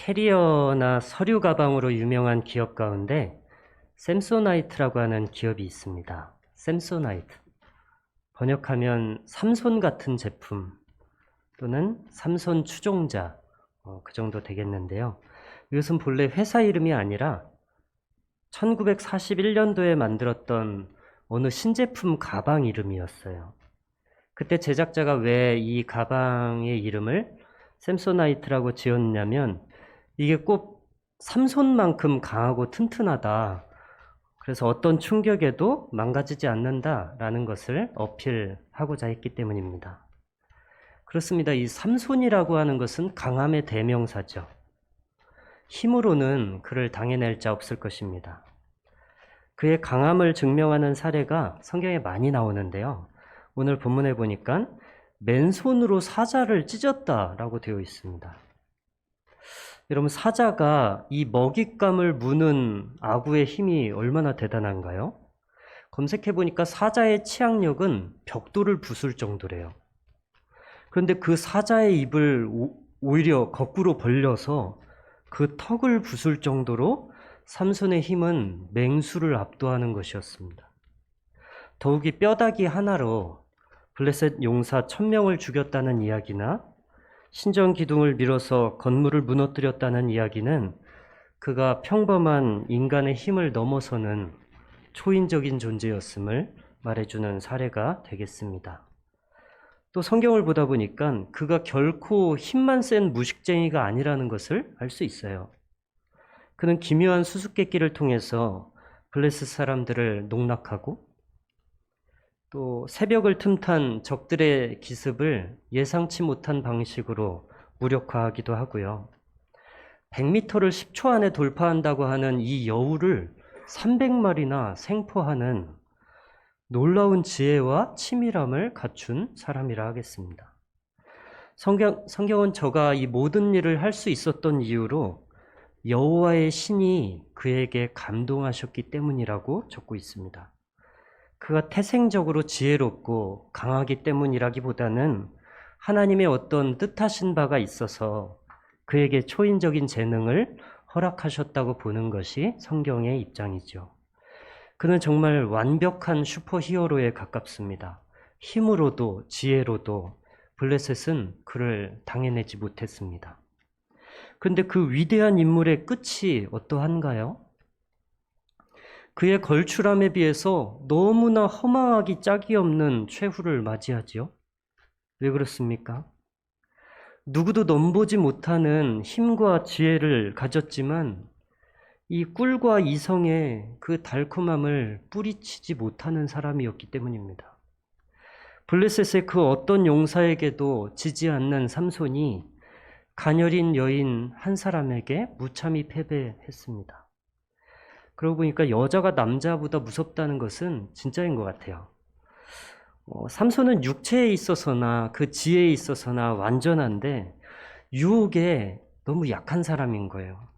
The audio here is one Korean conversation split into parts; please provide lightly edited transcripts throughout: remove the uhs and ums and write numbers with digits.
캐리어나 서류 가방으로 유명한 기업 가운데 샘소나이트라고 하는 기업이 있습니다. 샘소나이트. 번역하면 삼손 같은 제품 또는 삼손 추종자, 그 정도 되겠는데요. 이것은 본래 회사 이름이 아니라 1941년도에 만들었던 어느 신제품 가방 이름이었어요. 그때 제작자가 왜 이 가방의 이름을 샘소나이트라고 지었냐면 이게 꼭 삼손만큼 강하고 튼튼하다. 그래서 어떤 충격에도 망가지지 않는다라는 것을 어필하고자 했기 때문입니다. 그렇습니다. 이 삼손이라고 하는 것은 강함의 대명사죠. 힘으로는 그를 당해낼 자 없을 것입니다. 그의 강함을 증명하는 사례가 성경에 많이 나오는데요. 오늘 본문에 보니까 맨손으로 사자를 찢었다라고 되어 있습니다. 여러분, 사자가 이 먹잇감을 무는 아구의 힘이 얼마나 대단한가요? 검색해 보니까 사자의 치악력은 벽돌을 부술 정도래요. 그런데 그 사자의 입을 오히려 거꾸로 벌려서 그 턱을 부술 정도로 삼손의 힘은 맹수를 압도하는 것이었습니다. 더욱이 뼈다귀 하나로 블레셋 용사 1000명을 죽였다는 이야기나 신전 기둥을 밀어서 건물을 무너뜨렸다는 이야기는 그가 평범한 인간의 힘을 넘어서는 초인적인 존재였음을 말해주는 사례가 되겠습니다. 또 성경을 보다 보니까 그가 결코 힘만 센 무식쟁이가 아니라는 것을 알 수 있어요. 그는 기묘한 수수께끼를 통해서 블레셋 사람들을 농락하고 또 새벽을 틈탄 적들의 기습을 예상치 못한 방식으로 무력화하기도 하고요. 100m를 10초 안에 돌파한다고 하는 이 여우를 300마리나 생포하는 놀라운 지혜와 치밀함을 갖춘 사람이라 하겠습니다. 성경은 저가 이 모든 일을 할 수 있었던 이유로 여호와의 신이 그에게 감동하셨기 때문이라고 적고 있습니다. 그가 태생적으로 지혜롭고 강하기 때문이라기보다는 하나님의 어떤 뜻하신 바가 있어서 그에게 초인적인 재능을 허락하셨다고 보는 것이 성경의 입장이죠. 그는 정말 완벽한 슈퍼히어로에 가깝습니다. 힘으로도 지혜로도 블레셋은 그를 당해내지 못했습니다. 그런데 그 위대한 인물의 끝이 어떠한가요? 그의 걸출함에 비해서 너무나 허망하기 짝이 없는 최후를 맞이하지요. 왜 그렇습니까? 누구도 넘보지 못하는 힘과 지혜를 가졌지만 이 꿀과 이성의 그 달콤함을 뿌리치지 못하는 사람이었기 때문입니다. 블레셋의 그 어떤 용사에게도 지지 않는 삼손이 가녀린 여인 한 사람에게 무참히 패배했습니다. 그러고 보니까 여자가 남자보다 무섭다는 것은 진짜인 것 같아요. 삼손은 육체에 있어서나 그 지혜에 있어서나 완전한데 유혹에 너무 약한 사람인 거예요.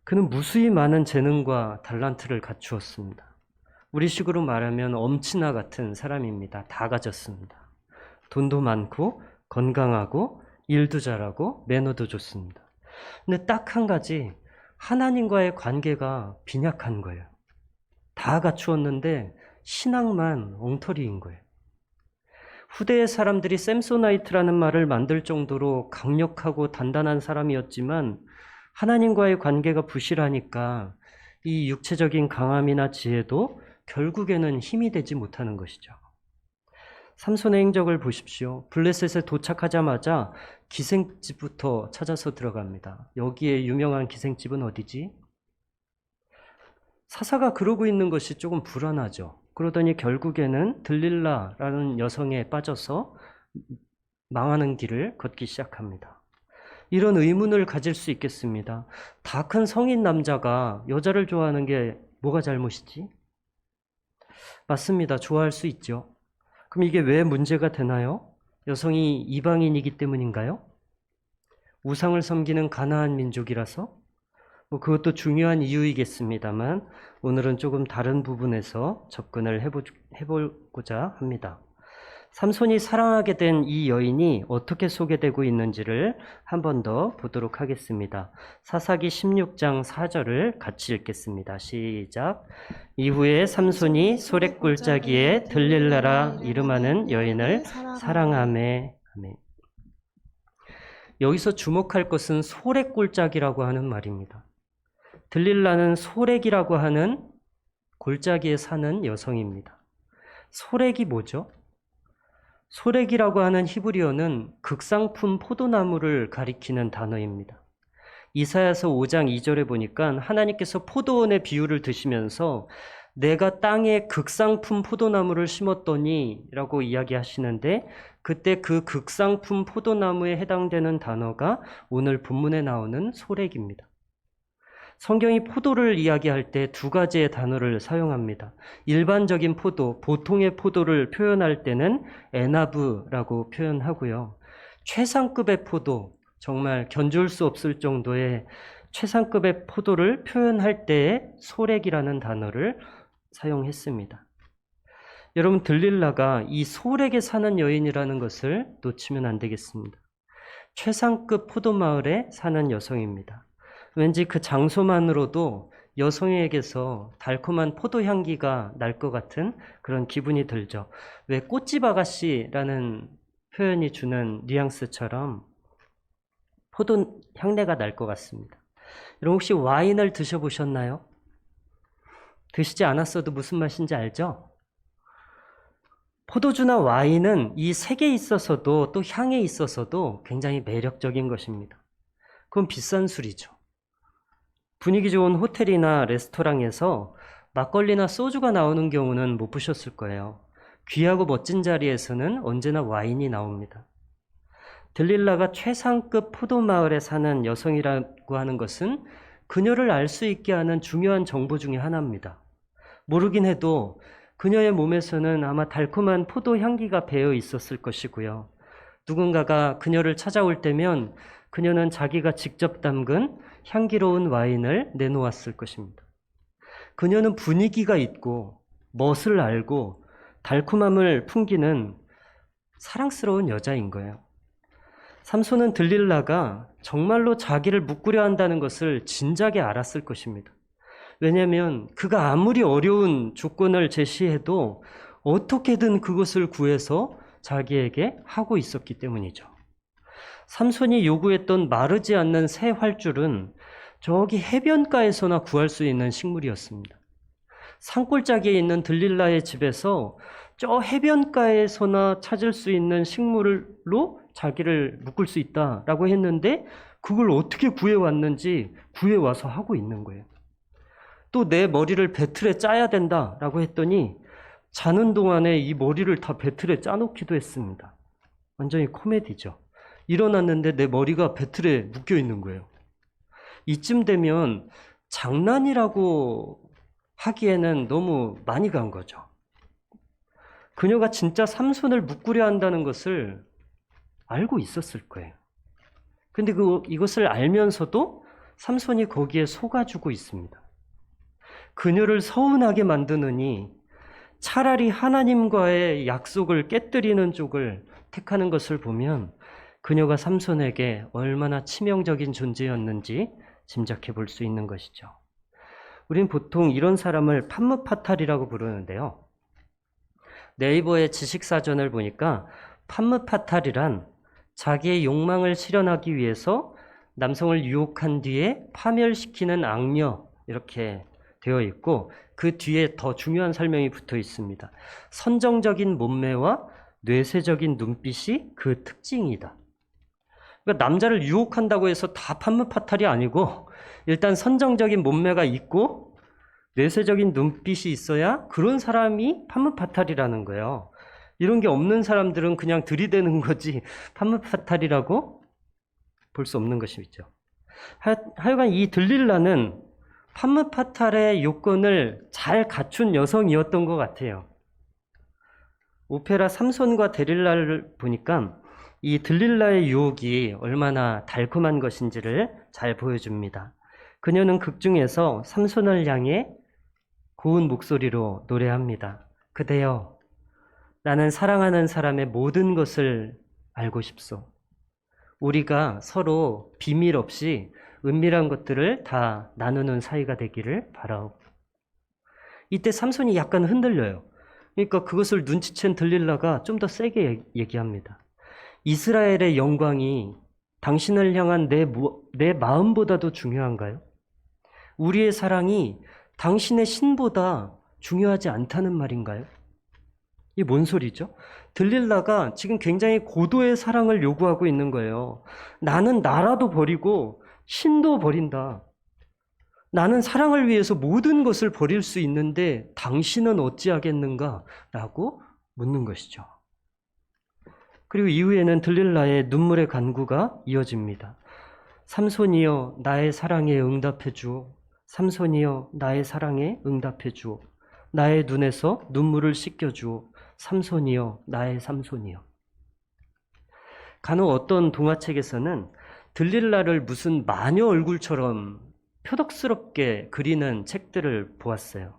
그는 무수히 많은 재능과 달란트를 갖추었습니다. 우리식으로 말하면 엄친아 같은 사람입니다. 다 가졌습니다. 돈도 많고 건강하고 일도 잘하고 매너도 좋습니다. 근데 딱 한 가지, 하나님과의 관계가 빈약한 거예요. 다 갖추었는데 신앙만 엉터리인 거예요. 후대의 사람들이 샘소나이트라는 말을 만들 정도로 강력하고 단단한 사람이었지만 하나님과의 관계가 부실하니까 이 육체적인 강함이나 지혜도 결국에는 힘이 되지 못하는 것이죠. 삼손의 행적을 보십시오. 블레셋에 도착하자마자 기생집부터 찾아서 들어갑니다. 여기에 유명한 기생집은 어디지? 사사가 그러고 있는 것이 조금 불안하죠. 그러더니 결국에는 들릴라라는 여성에 빠져서 망하는 길을 걷기 시작합니다. 이런 의문을 가질 수 있겠습니다. 다 큰 성인 남자가 여자를 좋아하는 게 뭐가 잘못이지? 맞습니다. 좋아할 수 있죠. 그럼 이게 왜 문제가 되나요? 여성이 이방인이기 때문인가요? 우상을 섬기는 가나안 민족이라서? 그것도 중요한 이유이겠습니다만 오늘은 조금 다른 부분에서 접근을 해보고자 합니다. 삼손이 사랑하게 된 이 여인이 어떻게 소개되고 있는지를 한 번 더 보도록 하겠습니다. 사사기 16장 4절을 같이 읽겠습니다. 시작. 이후에 삼손이 소랫골짜기에 들릴라라 이름하는 여인을 사랑하매. 아멘. 여기서 주목할 것은 소랫골짜기라고 하는 말입니다. 들릴라는 소렉이라고 하는 골짜기에 사는 여성입니다. 소렉이 뭐죠? 소렉이라고 하는 히브리어는 극상품 포도나무를 가리키는 단어입니다. 이사야서 5장 2절에 보니까 하나님께서 포도원의 비유를 드시면서 내가 땅에 극상품 포도나무를 심었더니 라고 이야기하시는데 그때 그 극상품 포도나무에 해당되는 단어가 오늘 본문에 나오는 소렉입니다. 성경이 포도를 이야기할 때 두 가지의 단어를 사용합니다. 일반적인 포도, 보통의 포도를 표현할 때는 에나브라고 표현하고요. 최상급의 포도, 정말 견줄 수 없을 정도의 최상급의 포도를 표현할 때에 소렉이라는 단어를 사용했습니다. 여러분, 들릴라가 이 소렉에 사는 여인이라는 것을 놓치면 안 되겠습니다. 최상급 포도마을에 사는 여성입니다. 왠지 그 장소만으로도 여성에게서 달콤한 포도 향기가 날 것 같은 그런 기분이 들죠. 왜 꽃집 아가씨라는 표현이 주는 뉘앙스처럼 포도 향내가 날 것 같습니다. 여러분 혹시 와인을 드셔보셨나요? 드시지 않았어도 무슨 맛인지 알죠? 포도주나 와인은 이 색에 있어서도 또 향에 있어서도 굉장히 매력적인 것입니다. 그건 비싼 술이죠. 분위기 좋은 호텔이나 레스토랑에서 막걸리나 소주가 나오는 경우는 못 보셨을 거예요. 귀하고 멋진 자리에서는 언제나 와인이 나옵니다. 들릴라가 최상급 포도마을에 사는 여성이라고 하는 것은 그녀를 알 수 있게 하는 중요한 정보 중에 하나입니다. 모르긴 해도 그녀의 몸에서는 아마 달콤한 포도 향기가 배어 있었을 것이고요. 누군가가 그녀를 찾아올 때면 그녀는 자기가 직접 담근 향기로운 와인을 내놓았을 것입니다. 그녀는 분위기가 있고 멋을 알고 달콤함을 풍기는 사랑스러운 여자인 거예요. 삼손은 들릴라가 정말로 자기를 묶으려 한다는 것을 진작에 알았을 것입니다. 왜냐하면 그가 아무리 어려운 조건을 제시해도 어떻게든 그것을 구해서 자기에게 하고 있었기 때문이죠. 삼손이 요구했던 마르지 않는 새 활줄은 저기 해변가에서나 구할 수 있는 식물이었습니다. 산골짜기에 있는 들릴라의 집에서 저 해변가에서나 찾을 수 있는 식물로 자기를 묶을 수 있다라고 했는데 그걸 어떻게 구해왔는지 구해와서 하고 있는 거예요. 또 내 머리를 배틀에 짜야 된다라고 했더니 자는 동안에 이 머리를 다 배틀에 짜놓기도 했습니다. 완전히 코미디죠. 일어났는데 내 머리가 배틀에 묶여 있는 거예요. 이쯤 되면 장난이라고 하기에는 너무 많이 간 거죠. 그녀가 진짜 삼손을 묶으려 한다는 것을 알고 있었을 거예요. 근데 이것을 알면서도 삼손이 거기에 속아주고 있습니다. 그녀를 서운하게 만드느니 차라리 하나님과의 약속을 깨뜨리는 쪽을 택하는 것을 보면 그녀가 삼손에게 얼마나 치명적인 존재였는지 짐작해 볼 수 있는 것이죠. 우린 보통 이런 사람을 판무파탈이라고 부르는데요. 네이버의 지식사전을 보니까 판무파탈이란 자기의 욕망을 실현하기 위해서 남성을 유혹한 뒤에 파멸시키는 악녀 이렇게 되어 있고 그 뒤에 더 중요한 설명이 붙어 있습니다. 선정적인 몸매와 뇌세적인 눈빛이 그 특징이다. 그러니까 남자를 유혹한다고 해서 다 판무파탈이 아니고 일단 선정적인 몸매가 있고 뇌세적인 눈빛이 있어야 그런 사람이 판무파탈이라는 거예요. 이런 게 없는 사람들은 그냥 들이대는 거지 판무파탈이라고 볼 수 없는 것이죠. 하여간 이 들릴라는 판무파탈의 요건을 잘 갖춘 여성이었던 것 같아요. 오페라 삼손과 데릴라를 보니까 이 들릴라의 유혹이 얼마나 달콤한 것인지를 잘 보여줍니다. 그녀는 극중에서 삼손을 향해 고운 목소리로 노래합니다. 그대여, 나는 사랑하는 사람의 모든 것을 알고 싶소. 우리가 서로 비밀 없이 은밀한 것들을 다 나누는 사이가 되기를 바라오. 이때 삼손이 약간 흔들려요. 그러니까 그것을 눈치챈 들릴라가 좀 더 세게 얘기합니다. 이스라엘의 영광이 당신을 향한 내 마음보다도 중요한가요? 우리의 사랑이 당신의 신보다 중요하지 않다는 말인가요? 이게 뭔 소리죠? 들릴라가 지금 굉장히 고도의 사랑을 요구하고 있는 거예요. 나는 나라도 버리고 신도 버린다. 나는 사랑을 위해서 모든 것을 버릴 수 있는데 당신은 어찌하겠는가? 라고 묻는 것이죠. 그리고 이후에는 들릴라의 눈물의 간구가 이어집니다. 삼손이여 나의 사랑에 응답해 주오. 삼손이여 나의 사랑에 응답해 주오. 나의 눈에서 눈물을 씻겨 주오. 삼손이여 나의 삼손이여. 간혹 어떤 동화책에서는 들릴라를 무슨 마녀 얼굴처럼 표독스럽게 그리는 책들을 보았어요.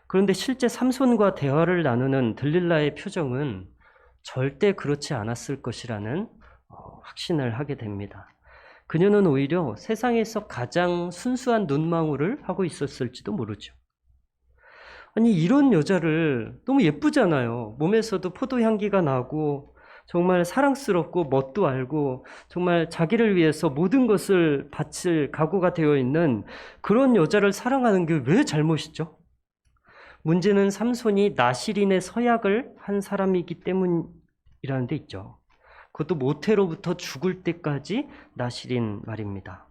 그런데 실제 삼손과 대화를 나누는 들릴라의 표정은 절대 그렇지 않았을 것이라는 확신을 하게 됩니다. 그녀는 오히려 세상에서 가장 순수한 눈망울을 하고 있었을지도 모르죠. 아니, 이런 여자를 너무 예쁘잖아요. 몸에서도 포도 향기가 나고 정말 사랑스럽고 멋도 알고 정말 자기를 위해서 모든 것을 바칠 각오가 되어 있는 그런 여자를 사랑하는 게 왜 잘못이죠? 문제는 삼손이 나시린의 서약을 한 사람이기 때문이라는 데 있죠. 그것도 모태로부터 죽을 때까지 나시린 말입니다.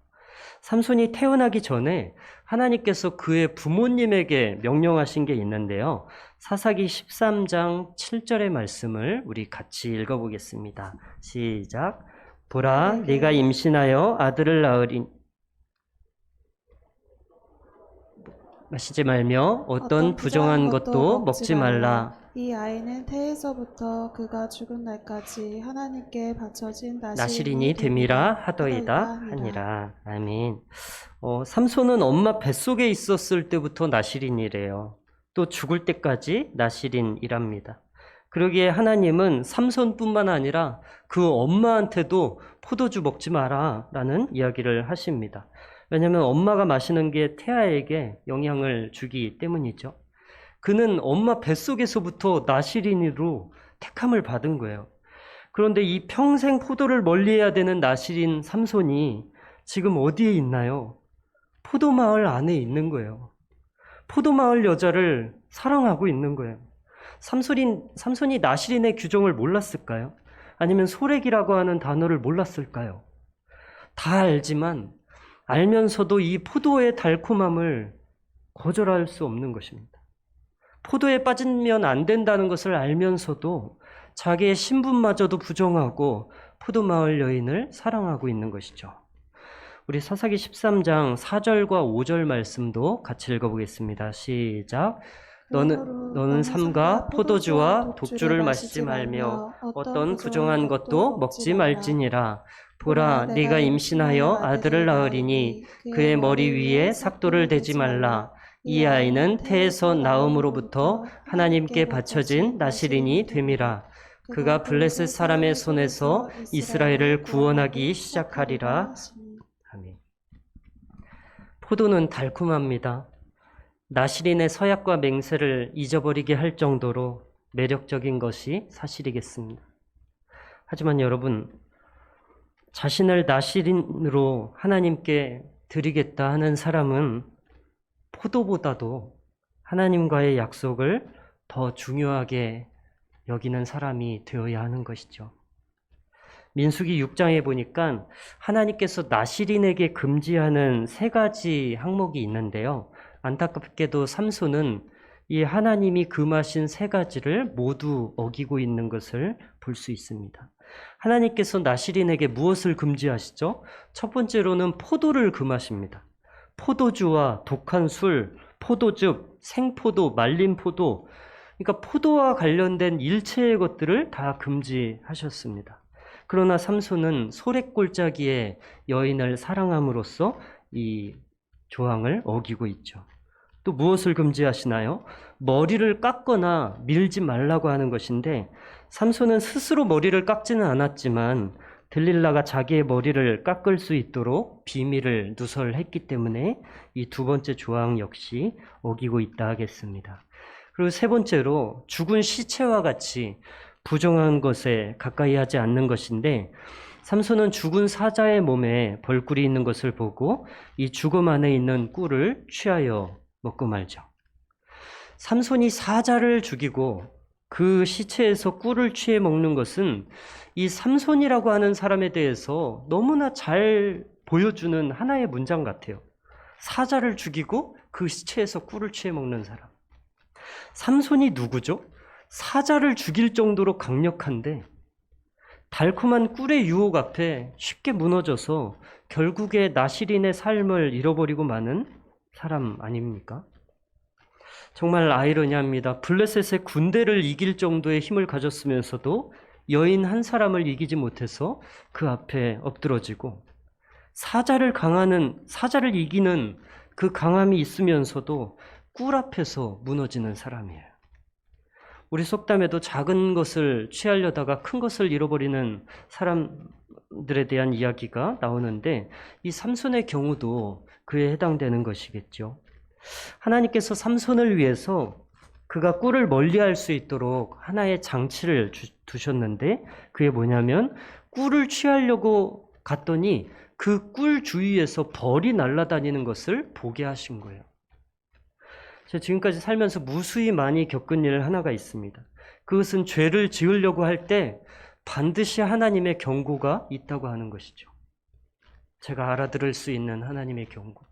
삼손이 태어나기 전에 하나님께서 그의 부모님에게 명령하신 게 있는데요. 사사기 13장 7절의 말씀을 우리 같이 읽어보겠습니다. 시작. 보라, 네가 임신하여 아들을 낳으리. 마시지 말며 어떤 부정한 것도 먹지 말라. 이 아이는 태에서부터 그가 죽은 날까지 하나님께 바쳐진 나시린이 됨이라 하더이다 하니라. 아멘. 삼손은 엄마 뱃속에 있었을 때부터 나시린이래요. 또 죽을 때까지 나시린이랍니다. 그러기에 하나님은 삼손뿐만 아니라 그 엄마한테도 포도주 먹지 마라 라는 이야기를 하십니다. 왜냐하면 엄마가 마시는 게 태아에게 영향을 주기 때문이죠. 그는 엄마 뱃속에서부터 나시린으로 택함을 받은 거예요. 그런데 이 평생 포도를 멀리해야 되는 나시린 삼손이 지금 어디에 있나요? 포도마을 안에 있는 거예요. 포도마을 여자를 사랑하고 있는 거예요. 삼손이 나시린의 규정을 몰랐을까요? 아니면 소렉이라고 하는 단어를 몰랐을까요? 다 알지만 알면서도 이 포도의 달콤함을 거절할 수 없는 것입니다. 포도에 빠지면 안 된다는 것을 알면서도 자기의 신분마저도 부정하고 포도마을 여인을 사랑하고 있는 것이죠. 우리 사사기 13장 4절과 5절 말씀도 같이 읽어보겠습니다. 시작. 너는 삼가 포도주와 독주를 마시지 말며 어떤 부정한 것도 먹지 말지니라. 보라, 네가 임신하여 아들을 낳으리니 그의 머리 위에 삭도를 대지 말라. 이 아이는 태에서 나음으로부터 하나님께 바쳐진 나시린이 됨이라. 그가 블레셋 사람의 손에서 이스라엘을 구원하기 시작하리라. 아멘. 포도는 달콤합니다. 나시린의 서약과 맹세를 잊어버리게 할 정도로 매력적인 것이 사실이겠습니다. 하지만 여러분, 자신을 나시린으로 하나님께 드리겠다 하는 사람은 포도보다도 하나님과의 약속을 더 중요하게 여기는 사람이 되어야 하는 것이죠. 민수기 6장에 보니까 하나님께서 나시린에게 금지하는 3가지 항목이 있는데요. 안타깝게도 삼손은 이 하나님이 금하신 3가지를 모두 어기고 있는 것을 볼 수 있습니다. 하나님께서 나시린에게 무엇을 금지하시죠? 첫 번째로는 포도를 금하십니다. 포도주와 독한 술, 포도즙, 생포도, 말린 포도, 그러니까 포도와 관련된 일체의 것들을 다 금지하셨습니다. 그러나 삼손은 소랫골짜기의 여인을 사랑함으로써 이 조항을 어기고 있죠. 또 무엇을 금지하시나요? 머리를 깎거나 밀지 말라고 하는 것인데 삼손은 스스로 머리를 깎지는 않았지만 들릴라가 자기의 머리를 깎을 수 있도록 비밀을 누설했기 때문에 이 두 번째 조항 역시 어기고 있다 하겠습니다. 그리고 세 번째로 죽은 시체와 같이 부정한 것에 가까이 하지 않는 것인데 삼손은 죽은 사자의 몸에 벌꿀이 있는 것을 보고 이 죽음 안에 있는 꿀을 취하여 먹고 말죠. 삼손이 사자를 죽이고 그 시체에서 꿀을 취해 먹는 것은 이 삼손이라고 하는 사람에 대해서 너무나 잘 보여주는 하나의 문장 같아요. 사자를 죽이고 그 시체에서 꿀을 취해 먹는 사람. 삼손이 누구죠? 사자를 죽일 정도로 강력한데 달콤한 꿀의 유혹 앞에 쉽게 무너져서 결국에 나시린의 삶을 잃어버리고 마는 사람 아닙니까? 정말 아이러니합니다. 블레셋의 군대를 이길 정도의 힘을 가졌으면서도 여인 한 사람을 이기지 못해서 그 앞에 엎드러지고 사자를 이기는 그 강함이 있으면서도 꿀 앞에서 무너지는 사람이에요. 우리 속담에도 작은 것을 취하려다가 큰 것을 잃어버리는 사람들에 대한 이야기가 나오는데 이 삼손의 경우도 그에 해당되는 것이겠죠. 하나님께서 삼손을 위해서 그가 꿀을 멀리할 수 있도록 하나의 장치를 두셨는데 그게 뭐냐면 꿀을 취하려고 갔더니 그 꿀 주위에서 벌이 날아다니는 것을 보게 하신 거예요. 제가 지금까지 살면서 무수히 많이 겪은 일 하나가 있습니다. 그것은 죄를 지으려고 할 때 반드시 하나님의 경고가 있다고 하는 것이죠. 제가 알아들을 수 있는 하나님의 경고.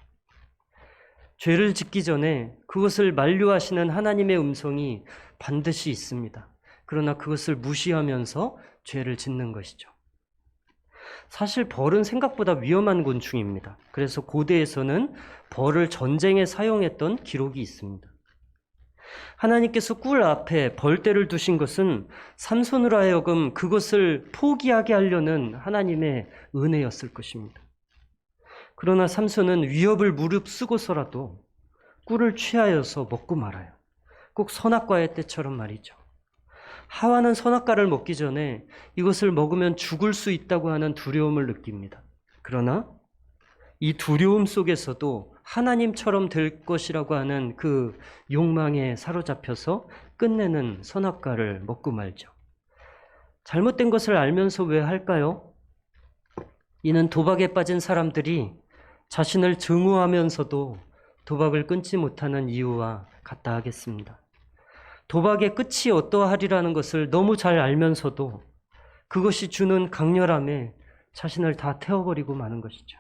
죄를 짓기 전에 그것을 만류하시는 하나님의 음성이 반드시 있습니다. 그러나 그것을 무시하면서 죄를 짓는 것이죠. 사실 벌은 생각보다 위험한 곤충입니다. 그래서 고대에서는 벌을 전쟁에 사용했던 기록이 있습니다. 하나님께서 꿀 앞에 벌떼를 두신 것은 삼손으로 하여금 그것을 포기하게 하려는 하나님의 은혜였을 것입니다. 그러나 삼손은 위협을 무릅쓰고서라도 꿀을 취하여서 먹고 말아요. 꼭 선악과의 때처럼 말이죠. 하와는 선악과를 먹기 전에 이것을 먹으면 죽을 수 있다고 하는 두려움을 느낍니다. 그러나 이 두려움 속에서도 하나님처럼 될 것이라고 하는 그 욕망에 사로잡혀서 끝내는 선악과를 먹고 말죠. 잘못된 것을 알면서 왜 할까요? 이는 도박에 빠진 사람들이 자신을 증오하면서도 도박을 끊지 못하는 이유와 같다 하겠습니다. 도박의 끝이 어떠하리라는 것을 너무 잘 알면서도 그것이 주는 강렬함에 자신을 다 태워버리고 마는 것이죠.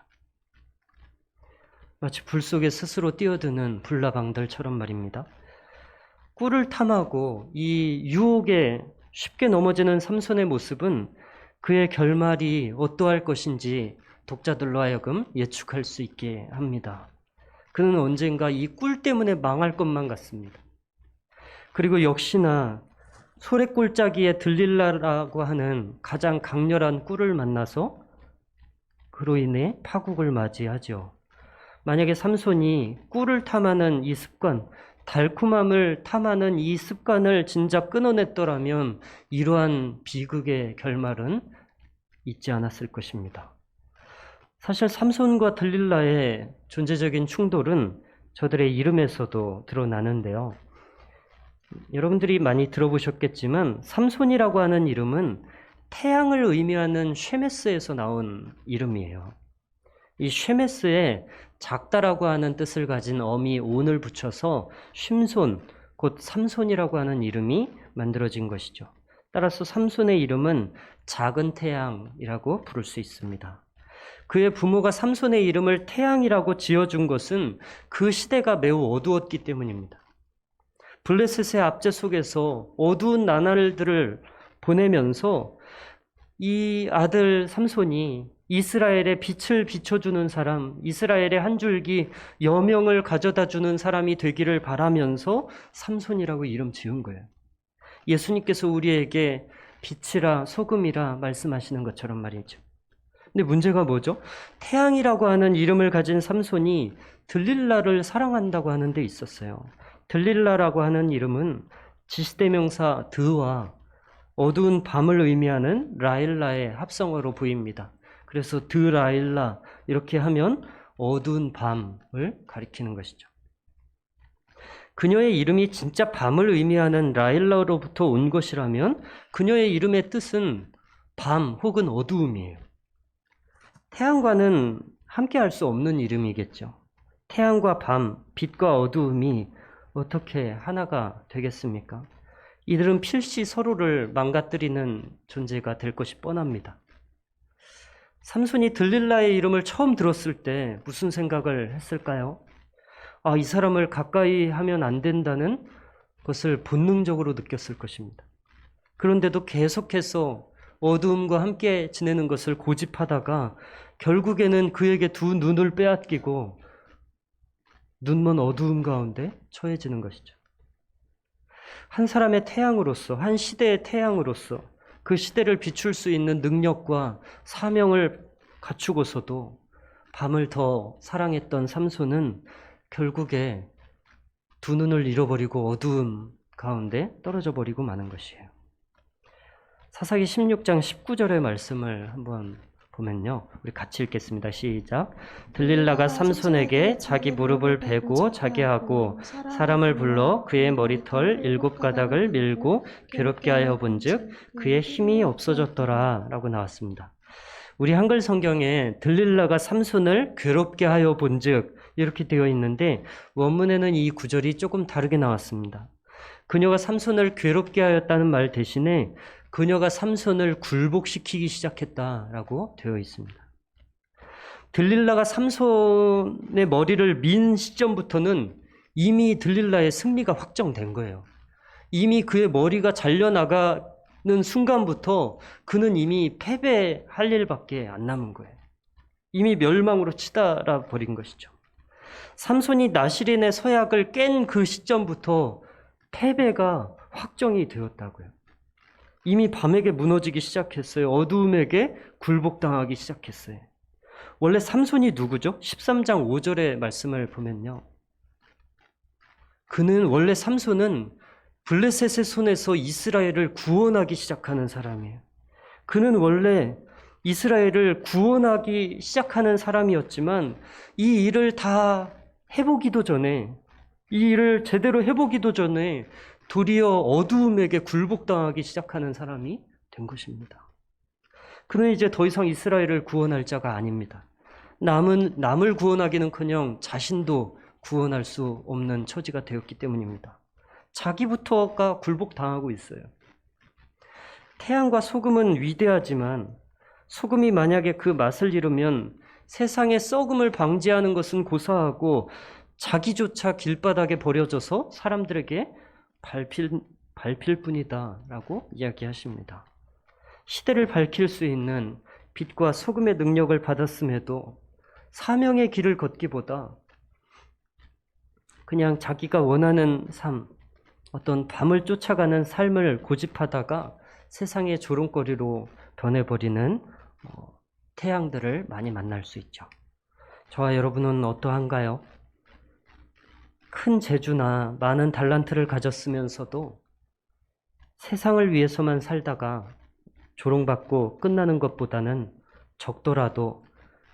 마치 불 속에 스스로 뛰어드는 불나방들처럼 말입니다. 꿀을 탐하고 이 유혹에 쉽게 넘어지는 삼손의 모습은 그의 결말이 어떠할 것인지 독자들로 하여금 예측할 수 있게 합니다. 그는 언젠가 이 꿀 때문에 망할 것만 같습니다. 그리고 역시나 소래골짜기에 들릴라라고 하는 가장 강렬한 꿀을 만나서 그로 인해 파국을 맞이하죠. 만약에 삼손이 꿀을 탐하는 이 습관, 달콤함을 탐하는 이 습관을 진작 끊어냈더라면 이러한 비극의 결말은 있지 않았을 것입니다. 사실 삼손과 들릴라의 존재적인 충돌은 저들의 이름에서도 드러나는데요. 여러분들이 많이 들어보셨겠지만 삼손이라고 하는 이름은 태양을 의미하는 쉐메스에서 나온 이름이에요. 이 쉐메스에 작다라고 하는 뜻을 가진 어미 온을 붙여서 쉼손, 곧 삼손이라고 하는 이름이 만들어진 것이죠. 따라서 삼손의 이름은 작은 태양이라고 부를 수 있습니다. 그의 부모가 삼손의 이름을 태양이라고 지어준 것은 그 시대가 매우 어두웠기 때문입니다. 블레셋의 압제 속에서 어두운 나날들을 보내면서 이 아들 삼손이 이스라엘의 빛을 비춰주는 사람, 이스라엘의 한 줄기 여명을 가져다주는 사람이 되기를 바라면서 삼손이라고 이름 지은 거예요. 예수님께서 우리에게 빛이라 소금이라 말씀하시는 것처럼 말이죠. 근데 문제가 뭐죠? 태양이라고 하는 이름을 가진 삼손이 들릴라를 사랑한다고 하는 데 있었어요. 들릴라라고 하는 이름은 지시대명사 드와 어두운 밤을 의미하는 라일라의 합성어로 보입니다. 그래서 드라일라 이렇게 하면 어두운 밤을 가리키는 것이죠. 그녀의 이름이 진짜 밤을 의미하는 라일라로부터 온 것이라면 그녀의 이름의 뜻은 밤 혹은 어두움이에요. 태양과는 함께할 수 없는 이름이겠죠. 태양과 밤, 빛과 어두움이 어떻게 하나가 되겠습니까? 이들은 필시 서로를 망가뜨리는 존재가 될 것이 뻔합니다. 삼손이 들릴라의 이름을 처음 들었을 때 무슨 생각을 했을까요? 이 사람을 가까이 하면 안 된다는 것을 본능적으로 느꼈을 것입니다. 그런데도 계속해서 어두움과 함께 지내는 것을 고집하다가 결국에는 그에게 두 눈을 빼앗기고 눈먼 어두움 가운데 처해지는 것이죠. 한 사람의 태양으로서, 한 시대의 태양으로서 그 시대를 비출 수 있는 능력과 사명을 갖추고서도 밤을 더 사랑했던 삼손은 결국에 두 눈을 잃어버리고 어두움 가운데 떨어져 버리고 마는 것이에요. 사사기 16장 19절의 말씀을 한번 보면요. 우리 같이 읽겠습니다. 시작. 들릴라가 삼손에게 자기 무릎을 베고 자게 하고 사람을 불러 그의 머리털 7가닥을 밀고 괴롭게 하여 본즉 그의 힘이 없어졌더라 라고 나왔습니다. 우리 한글 성경에 들릴라가 삼손을 괴롭게 하여 본즉 이렇게 되어 있는데 원문에는 이 구절이 조금 다르게 나왔습니다. 그녀가 삼손을 괴롭게 하였다는 말 대신에 그녀가 삼손을 굴복시키기 시작했다라고 되어 있습니다. 들릴라가 삼손의 머리를 민 시점부터는 이미 들릴라의 승리가 확정된 거예요. 이미 그의 머리가 잘려나가는 순간부터 그는 이미 패배할 일밖에 안 남은 거예요. 이미 멸망으로 치달아 버린 것이죠. 삼손이 나시린의 서약을 깬 그 시점부터 패배가 확정이 되었다고요. 이미 밤에게 무너지기 시작했어요. 어두움에게 굴복당하기 시작했어요. 원래 삼손이 누구죠? 13장 5절의 말씀을 보면요. 원래 삼손은 블레셋의 손에서 이스라엘을 구원하기 시작하는 사람이에요. 그는 원래 이스라엘을 구원하기 시작하는 사람이었지만 이 일을 다 해보기도 전에, 이 일을 제대로 해보기도 전에 도리어 어두움에게 굴복당하기 시작하는 사람이 된 것입니다. 그는 이제 더 이상 이스라엘을 구원할 자가 아닙니다. 남을 구원하기는커녕 자신도 구원할 수 없는 처지가 되었기 때문입니다. 자기부터가 굴복당하고 있어요. 태양과 소금은 위대하지만 소금이 만약에 그 맛을 잃으면 세상의 썩음을 방지하는 것은 고사하고 자기조차 길바닥에 버려져서 사람들에게 밟힐 뿐이다 라고 이야기하십니다. 시대를 밝힐 수 있는 빛과 소금의 능력을 받았음에도 사명의 길을 걷기보다 그냥 자기가 원하는 삶, 어떤 밤을 쫓아가는 삶을 고집하다가 세상의 조롱거리로 변해버리는 태양들을 많이 만날 수 있죠. 저와 여러분은 어떠한가요? 큰 재주나 많은 달란트를 가졌으면서도 세상을 위해서만 살다가 조롱받고 끝나는 것보다는 적더라도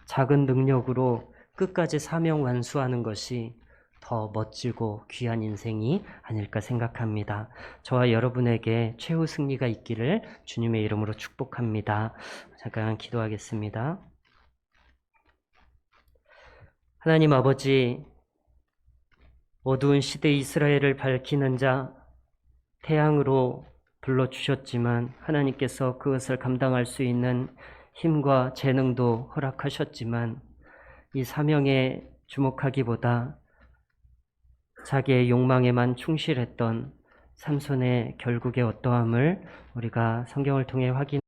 작은 능력으로 끝까지 사명 완수하는 것이 더 멋지고 귀한 인생이 아닐까 생각합니다. 저와 여러분에게 최후 승리가 있기를 주님의 이름으로 축복합니다. 잠깐 기도하겠습니다. 하나님 아버지, 어두운 시대 이스라엘을 밝히는 자, 태양으로 불러주셨지만 하나님께서 그것을 감당할 수 있는 힘과 재능도 허락하셨지만 이 사명에 주목하기보다 자기의 욕망에만 충실했던 삼손의 결국의 어떠함을 우리가 성경을 통해 확인